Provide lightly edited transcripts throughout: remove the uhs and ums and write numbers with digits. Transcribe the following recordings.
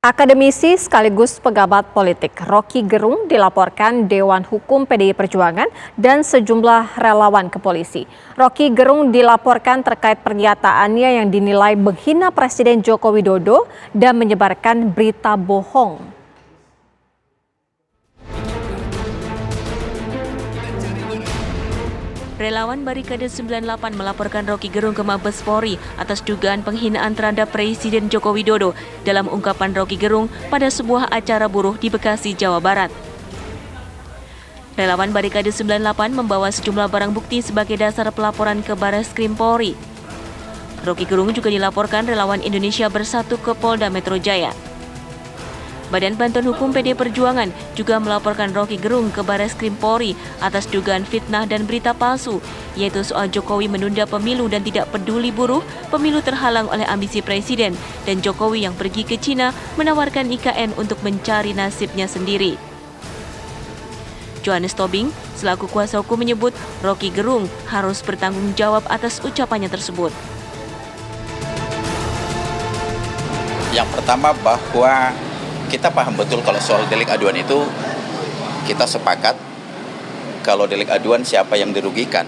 Akademisi sekaligus pejabat politik Rocky Gerung dilaporkan Dewan Hukum PDI Perjuangan dan sejumlah relawan ke polisi. Rocky Gerung dilaporkan terkait pernyataannya yang dinilai menghina Presiden Joko Widodo dan menyebarkan berita bohong. Relawan Barikade 98 melaporkan Rocky Gerung ke Mabes Polri atas dugaan penghinaan terhadap Presiden Joko Widodo dalam ungkapan Rocky Gerung pada sebuah acara buruh di Bekasi, Jawa Barat. Relawan Barikade 98 membawa sejumlah barang bukti sebagai dasar pelaporan ke Bareskrim Polri. Rocky Gerung juga dilaporkan relawan Indonesia Bersatu ke Polda Metro Jaya. Badan Bantuan Hukum PDI Perjuangan juga melaporkan Rocky Gerung ke Bareskrim Polri atas dugaan fitnah dan berita palsu, yaitu soal Jokowi menunda pemilu dan tidak peduli buruh, pemilu terhalang oleh ambisi presiden, dan Jokowi yang pergi ke Cina menawarkan IKN untuk mencari nasibnya sendiri. Johannes Tobing, selaku kuasa hukum menyebut Rocky Gerung harus bertanggung jawab atas ucapannya tersebut. Yang pertama bahwa kita paham betul kalau soal delik aduan itu kita sepakat kalau delik aduan siapa yang dirugikan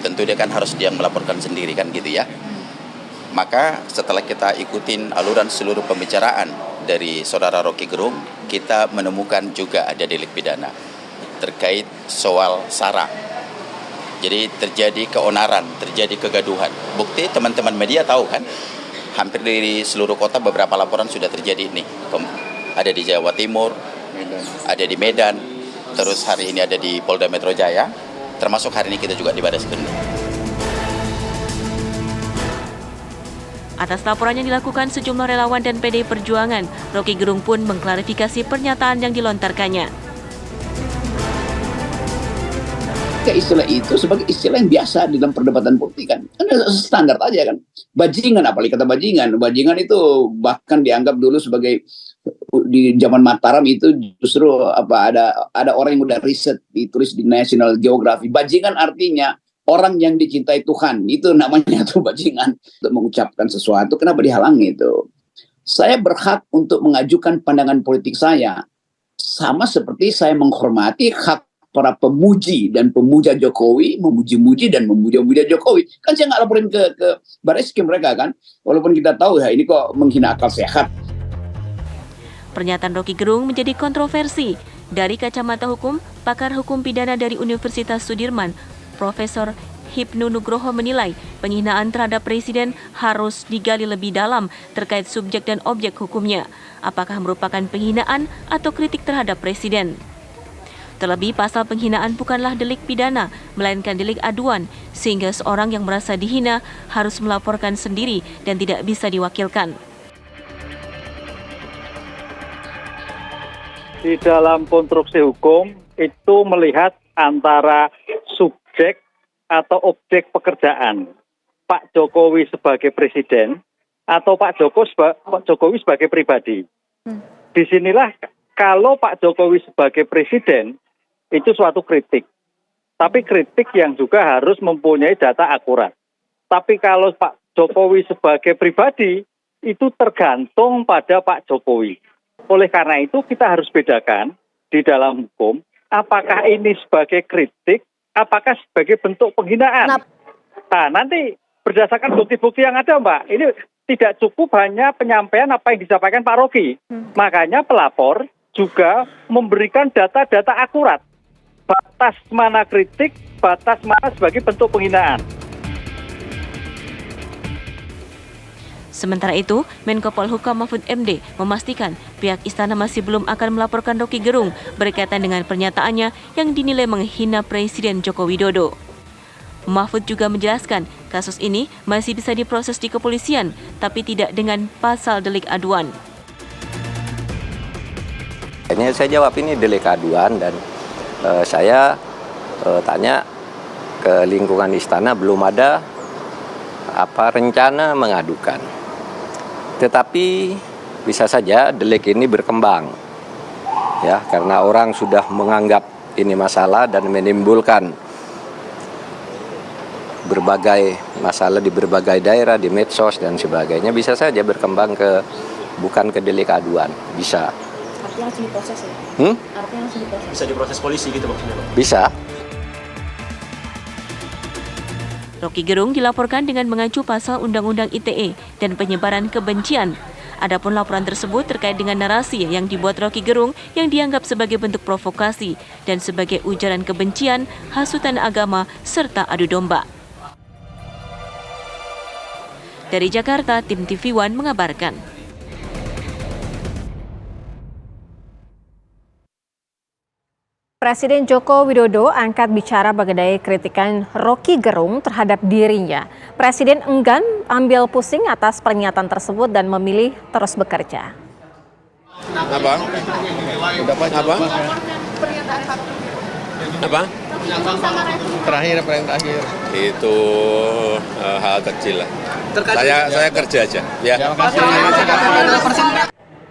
tentu dia kan harus dia melaporkan sendiri kan gitu ya. Maka setelah kita ikutin aluran seluruh pembicaraan dari saudara Rocky Gerung, kita menemukan juga ada delik pidana terkait soal SARA. Jadi terjadi keonaran, terjadi kegaduhan. Bukti teman-teman media tahu kan, hampir di seluruh kota beberapa laporan sudah terjadi nih. Ada di Jawa Timur, ada di Medan, terus hari ini ada di Polda Metro Jaya, termasuk hari ini kita juga di Bareskrim. Atas laporan yang dilakukan sejumlah relawan dan PDI Perjuangan, Rocky Gerung pun mengklarifikasi pernyataan yang dilontarkannya. Istilah itu sebagai istilah yang biasa di dalam perdebatan politik kan standar aja kan. Bajingan, apalagi kata bajingan itu bahkan dianggap dulu sebagai di zaman Mataram itu justru ada orang yang udah riset ditulis di National Geographic. Bajingan artinya orang yang dicintai Tuhan, itu namanya tuh bajingan. Untuk mengucapkan sesuatu kenapa dihalangi itu? Saya berhak untuk mengajukan pandangan politik saya, sama seperti saya menghormati hak para pemuji dan pemuja Jokowi, memuji-muji dan memuja-muja Jokowi. Kan saya nggak laporin ke Bareskrim mereka kan, walaupun kita tahu ya ini kok menghina akal sehat. Pernyataan Rocky Gerung menjadi kontroversi. Dari kacamata hukum, pakar hukum pidana dari Universitas Sudirman, Profesor Hipnu Nugroho menilai penghinaan terhadap presiden harus digali lebih dalam terkait subjek dan objek hukumnya. Apakah merupakan penghinaan atau kritik terhadap presiden? Terlebih, pasal penghinaan bukanlah delik pidana, melainkan delik aduan, sehingga seorang yang merasa dihina harus melaporkan sendiri dan tidak bisa diwakilkan. Di dalam konstruksi hukum itu melihat antara subjek atau objek pekerjaan Pak Jokowi sebagai presiden atau Pak Jokowi sebagai pribadi. Disinilah kalau Pak Jokowi sebagai presiden itu suatu kritik. Tapi kritik yang juga harus mempunyai data akurat. Tapi kalau Pak Jokowi sebagai pribadi, itu tergantung pada Pak Jokowi. Oleh karena itu kita harus bedakan di dalam hukum, apakah ini sebagai kritik, apakah sebagai bentuk penghinaan. Nah, nanti berdasarkan bukti-bukti yang ada, Mbak, ini tidak cukup hanya penyampaian apa yang disampaikan Pak Rocky. Makanya pelapor juga memberikan data-data akurat. Batas mana kritik, batas mana sebagai bentuk penghinaan. Sementara itu, Menko Polhukam Mahfud MD memastikan pihak istana masih belum akan melaporkan Rocky Gerung berkaitan dengan pernyataannya yang dinilai menghina Presiden Joko Widodo. Mahfud juga menjelaskan kasus ini masih bisa diproses di kepolisian, tapi tidak dengan pasal delik aduan. Saya jawab ini delik aduan dan saya tanya ke lingkungan istana belum ada rencana mengadukan. Tetapi bisa saja delik ini berkembang ya karena orang sudah menganggap ini masalah dan menimbulkan berbagai masalah di berbagai daerah, di medsos dan sebagainya, bisa saja berkembang ke bukan ke delik aduan. Bisa. Artinya langsung diproses ya? Artinya langsung diproses? Bisa diproses polisi gitu maksudnya, Pak? Bisa. Rocky Gerung dilaporkan dengan mengacu pasal Undang-Undang ITE dan penyebaran kebencian. Adapun laporan tersebut terkait dengan narasi yang dibuat Rocky Gerung yang dianggap sebagai bentuk provokasi dan sebagai ujaran kebencian, hasutan agama, serta adu domba. Dari Jakarta, tim TV One mengabarkan. Presiden Joko Widodo angkat bicara mengenai kritikan Rocky Gerung terhadap dirinya. Presiden enggan ambil pusing atas pernyataan tersebut dan memilih terus bekerja. Apa? Terakhir, paling terakhir. Itu hal kecil lah. Saya kerja aja. Ya.